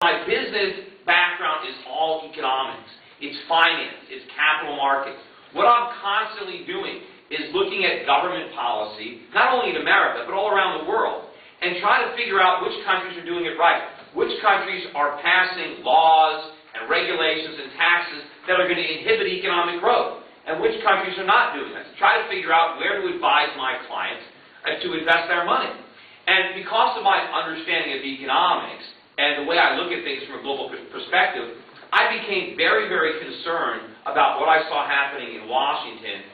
My business background is all economics. It's finance. It's capital markets. What I'm constantly doing is looking at government policy, not only in America, but all around the world, and trying to figure out which countries are doing it right, which countries are passing laws and regulations and taxes that are going to inhibit economic growth, and which countries are not doing that. To try to figure out where to advise my clients to invest their money. And because of my understanding of economics and the way I look at things from a global perspective, I became very, very concerned about what I saw happening in Washington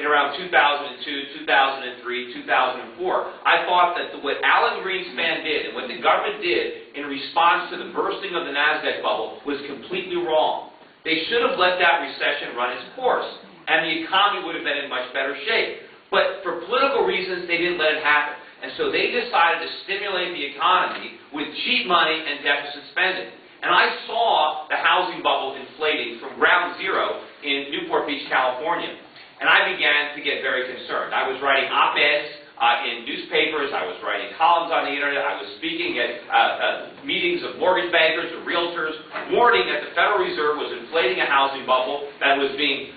in around 2002, 2003, 2004. I thought that what Alan Greenspan did and what the government did in response to the bursting of the NASDAQ bubble was completely wrong. They should have let that recession run its course, and the economy would have been in much better shape. But for political reasons, they didn't let it happen. And so they decided to stimulate the economy with cheap money and deficit spending. And I saw the housing bubble inflating from ground zero in Newport Beach, California. And I began to get very concerned. I was writing op-eds in newspapers. I was writing columns on the internet. I was speaking at meetings of mortgage bankers or realtors, warning that the Federal Reserve was inflating a housing bubble that was being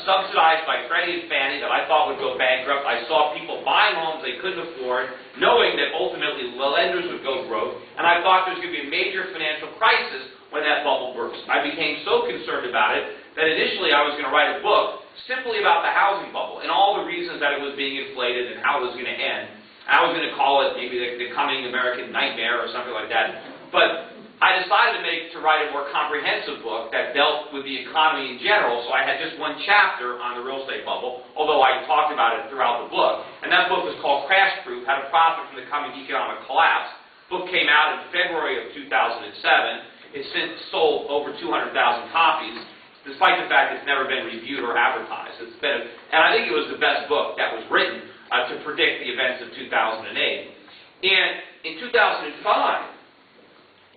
subsidized by Freddie and Fannie that I thought would go bankrupt. I saw people buying homes they couldn't afford, knowing that ultimately the lenders would go broke, and I thought there was going to be a major financial crisis when that bubble burst. I became so concerned about it that initially I was going to write a book simply about the housing bubble and all the reasons that it was being inflated and how it was going to end. I was going to call it maybe the coming American nightmare or something like that. But I decided to write a more comprehensive book that dealt with the economy in general, so I had just one chapter on the real estate bubble, although I talked about it throughout the book. And that book was called Crash Proof: How to Profit from the Coming Economic Collapse. The book came out in February of 2007. It's since sold over 200,000 copies, despite the fact it's never been reviewed or advertised. And I think it was the best book that was written to predict the events of 2008. And in 2005,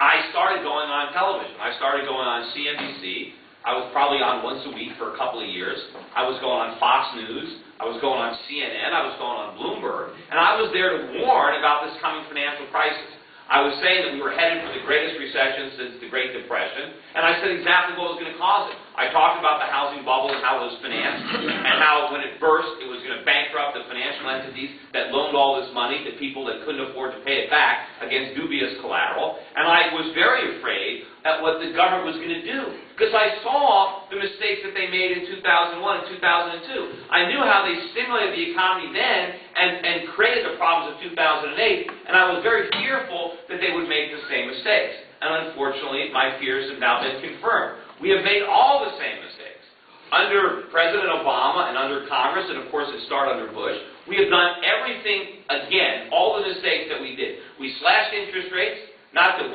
I started going on television. I started going on CNBC. I was probably on once a week for a couple of years. I was going on Fox News. I was going on CNN. I was going on Bloomberg. And I was there to warn about this coming financial crisis. I was saying that we were headed for the greatest recession since the Great Depression, and I said exactly what was going to cause it. I talked about the housing bubble and how it was financed, and how when it burst, it was going to bankrupt the financial entities that loaned all this money to people that couldn't afford to pay it back against dubious collateral. And I was very afraid at what the government was going to do, because I saw the mistakes that they made in 2001 and 2002. I knew how they stimulated the economy then and created the problems of 2008, and I was very fearful that they would make the same mistakes. And unfortunately, my fears have now been confirmed. We have made all the same mistakes. Under President Obama and under Congress, and of course it started under Bush, we have done everything again, all the mistakes that we did. We slashed interest rates, not to 1%,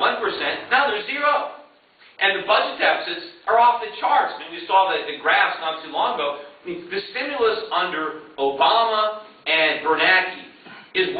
now they're zero. And the budget deficits are off the charts. I mean, we saw the graphs not too long ago. I mean, the stimulus under Obama and Bernanke is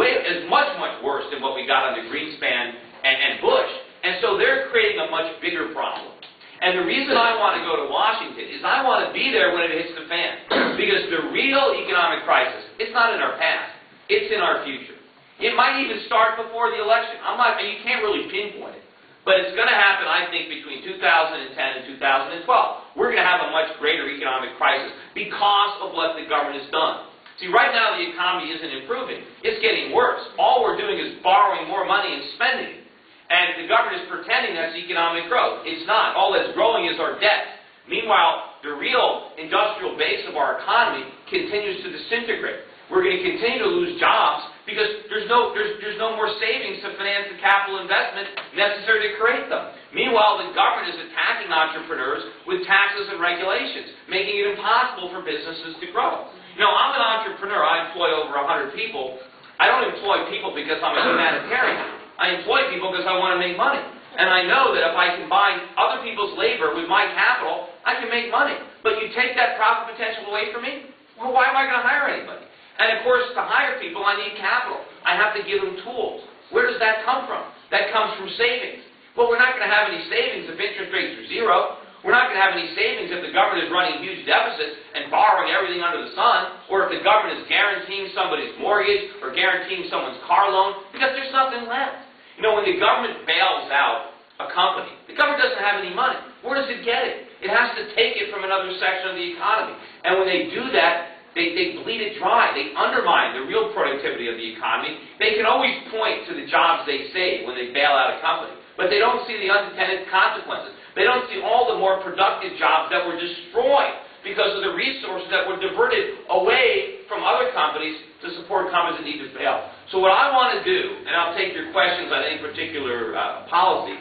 much, much worse than what we got under Greenspan and Bush. And so they're creating a much bigger problem. And the reason I want to go to Washington is I want to be there when it hits the fan. Because the real economic crisis, it's not in our past. It's in our future. It might even start before the election. You can't really pinpoint it. But it's going to happen, I think, between 2010 and 2012. We're going to have a much greater economic crisis because of what the government has done. See, right now the economy isn't improving. It's getting worse. All we're doing is borrowing more money and spending it. And the government is pretending that's economic growth. It's not. All that's growing is our debt. Meanwhile, the real industrial base of our economy continues to disintegrate. We're going to continue to lose jobs because there's no more savings to finance the capital investment necessary to create them. Meanwhile, the government is attacking entrepreneurs with taxes and regulations, making it impossible for businesses to grow. You know, I'm an entrepreneur. I employ over 100 people. I don't employ people because I'm a humanitarian. I employ people because I want to make money. And I know that if I combine other people's labor with my capital, I can make money. But you take that profit potential away from me, well, why am I going to hire anybody? And of course, to hire people, I need capital. I have to give them tools. Where does that come from? That comes from savings. Well, we're not going to have any savings if interest rates are zero. We're not going to have any savings if the government is running huge deficits and borrowing everything under the sun, or if the government is guaranteeing somebody's mortgage or guaranteeing someone's car loan, because there's nothing left. You know, when the government bails out a company. The government doesn't have any money. Where does it get it? It has to take it from another section of the economy. And when they do that, they bleed it dry. They undermine the real productivity of the economy. They can always point to the jobs they save when they bail out a company, but they don't see the unintended consequences. They don't see all the more productive jobs that were destroyed because of the resources that were diverted away from other companies to support companies that need to fail. So what I want to do, and I'll take your questions on any particular policy,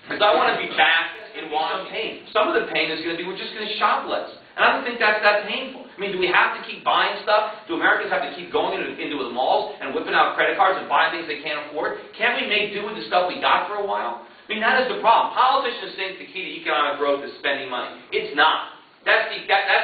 is I want to be back in Washington. Some of the pain is going to be we're just going to shop less. And I don't think that's that painful. I mean, do we have to keep buying stuff? Do Americans have to keep going into the malls and whipping out credit cards and buying things they can't afford? Can't we make do with the stuff we got for a while? I mean, that is the problem. Politicians think the key to economic growth is spending money. It's not. That's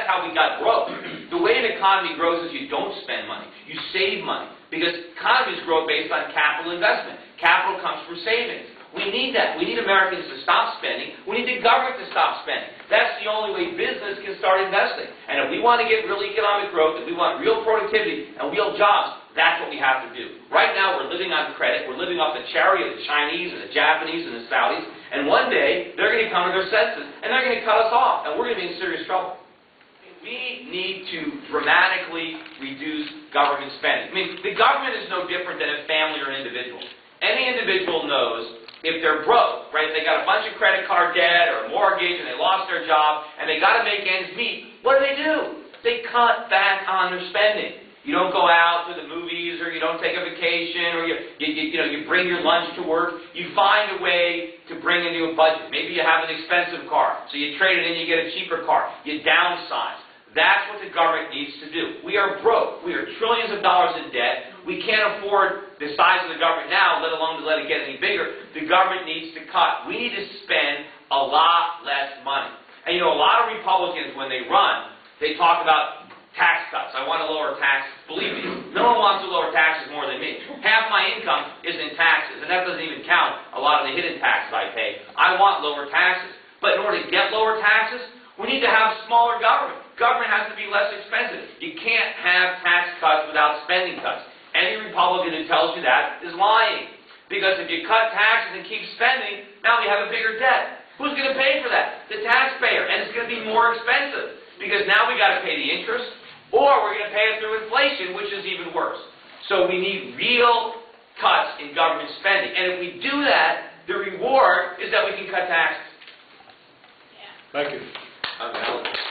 how we got growth. The way an economy grows is you don't spend money. You save money. Because economies grow based on capital investment. Capital comes from savings. We need that. We need Americans to stop spending. We need the government to stop spending. That's the only way business can start investing. And if we want to get real economic growth, if we want real productivity and real jobs, that's what we have to do. Right now, we're living on credit. We're living off the charity of the Chinese and the Japanese and the Saudis. And one day, they're going to come to their senses, and they're going to cut us off, and we're going to be in serious trouble. We need to dramatically reduce government spending. I mean, the government is no different than a family or an individual. Any individual knows if they're broke, right, if they got a bunch of credit card debt or a mortgage and they lost their job and they got to make ends meet, what do? They cut back on their spending. You don't go out to the movies, or you don't take a vacation, or you bring your lunch to work. You find a way to bring into a budget. Maybe you have an expensive car, so you trade it in, you get a cheaper car. You downsize. That's what the government needs to do. We are broke. We are trillions of dollars in debt. We can't afford the size of the government now, let alone to let it get any bigger. The government needs to cut. We need to spend a lot less money. And a lot of Republicans, when they run, they talk about tax cuts. I want to lower taxes. Believe me, no one wants to lower taxes more than me. Half my income is in taxes, and that doesn't even count a lot of the hidden taxes I pay. I want lower taxes. But in order to get lower taxes, we need to have smaller government. Government has to be less expensive. You can't have tax cuts without spending cuts. Any Republican who tells you that is lying. Because if you cut taxes and keep spending, now we have a bigger debt. Who's going to pay for that? The taxpayer. And it's going to be more expensive. Because now we got to pay the interest, or we're going to pay it through inflation, which is even worse. So we need real cuts in government spending. And if we do that, the reward is that we can cut taxes. Thank you. Okay.